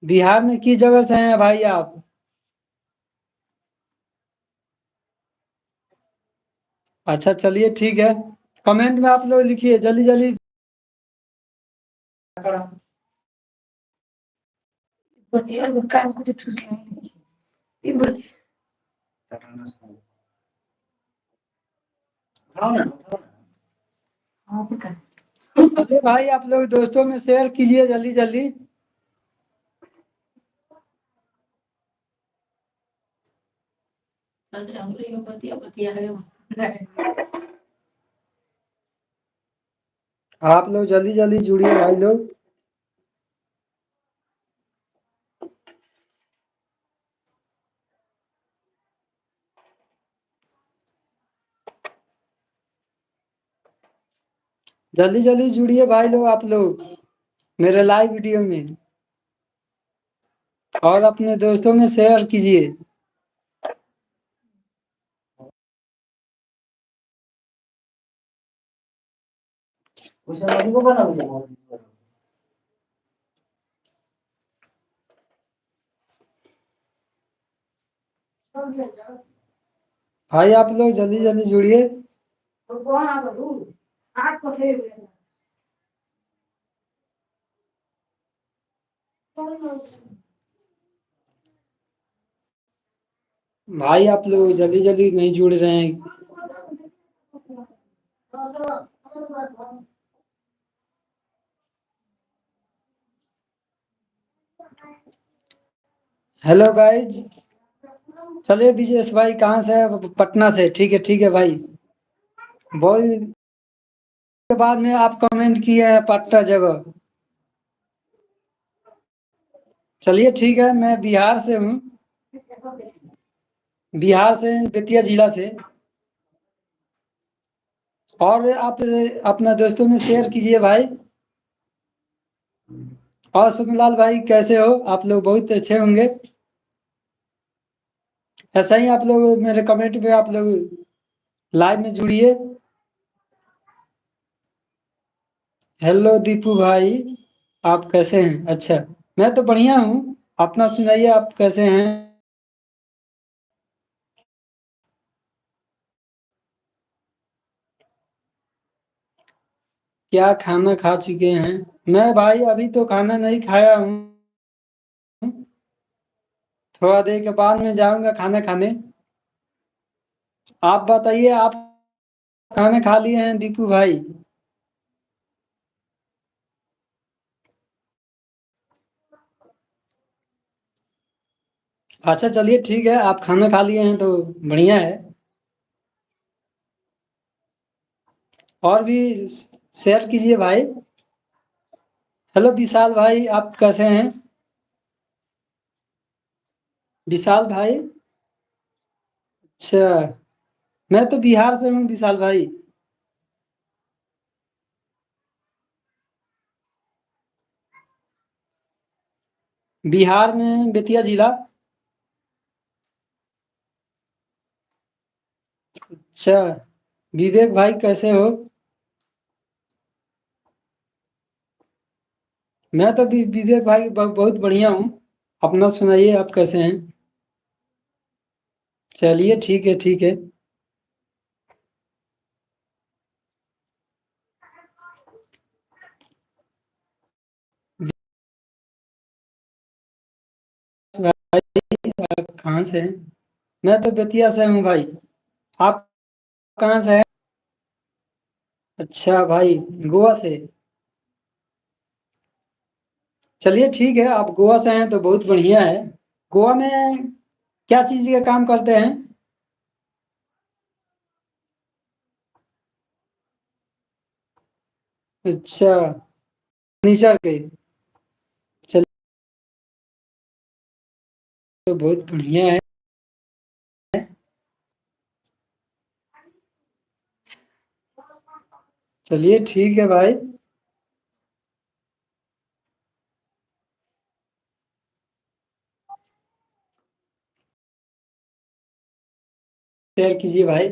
बिहार में किस जगह से हैं भाई आप? अच्छा चलिए ठीक है। कमेंट में आप लोग लिखिए जल्दी जल्दी। चलिए भाई आप लोग दोस्तों में शेयर कीजिए जल्दी जल्दी। आप लोग जल्दी जल्दी जुड़िए भाई लोग। जल्दी जल्दी जुड़िए भाई लोग आप लोग मेरे लाइव वीडियो में। और अपने दोस्तों में शेयर कीजिए। भाई आप लोग जल्दी जल्दी जुड़िए। भाई आप लोग जल्दी जल्दी नहीं जुड़ रहे हैं। Hello guys. चलिए विजेश भाई कहाँ से है? पटना से। ठीक है भाई। बहुत दिन के बाद में आप कमेंट किए हैं पटना जगह। चलिए ठीक है मैं बिहार से हूँ। बिहार से बेतिया जिला से। और आप अपना दोस्तों में शेयर कीजिए भाई। और सुखलाल भाई कैसे हो? आप लोग बहुत अच्छे होंगे। ऐसा ही आप लोग मेरे कमेंट पे आप लोग लाइव में जुड़िए। हेलो दीपू भाई। आप कैसे हैं? अच्छा। मैं तो बढ़िया हूँ। अपना सुनाइए आप कैसे हैं? क्या खाना खा चुके हैं? मैं भाई अभी तो खाना नहीं खाया हूँ। थोड़ा देर के बाद में जाऊंगा खाना खाने। आप बताइए आप खाना खा लिए हैं दीपू भाई? अच्छा चलिए ठीक है आप खाना खा लिए हैं तो बढ़िया है। और भी शेयर कीजिए भाई। हेलो विशाल भाई आप कैसे हैं? विशाल भाई। अच्छा। मैं तो बिहार से हूँ विशाल भाई। बिहार में बेतिया जिला। अच्छा। विवेक भाई कैसे हो? मैं तो विवेक भाई बहुत बढ़िया हूँ। अपना सुनाइए आप कैसे हैं? चलिए ठीक है। आप कहाँ से हैं? मैं तो बेतिया से हूँ भाई। आप कहाँ से हैं? अच्छा भाई। गोवा से। चलिए ठीक है आप गोवा से हैं तो बहुत बढ़िया है। गोवा में क्या चीज़ का काम करते हैं? अच्छा। फर्नीचर के। चलिए तो बहुत बढ़िया है। चलिए ठीक है भाई। शेयर कीजिए भाई।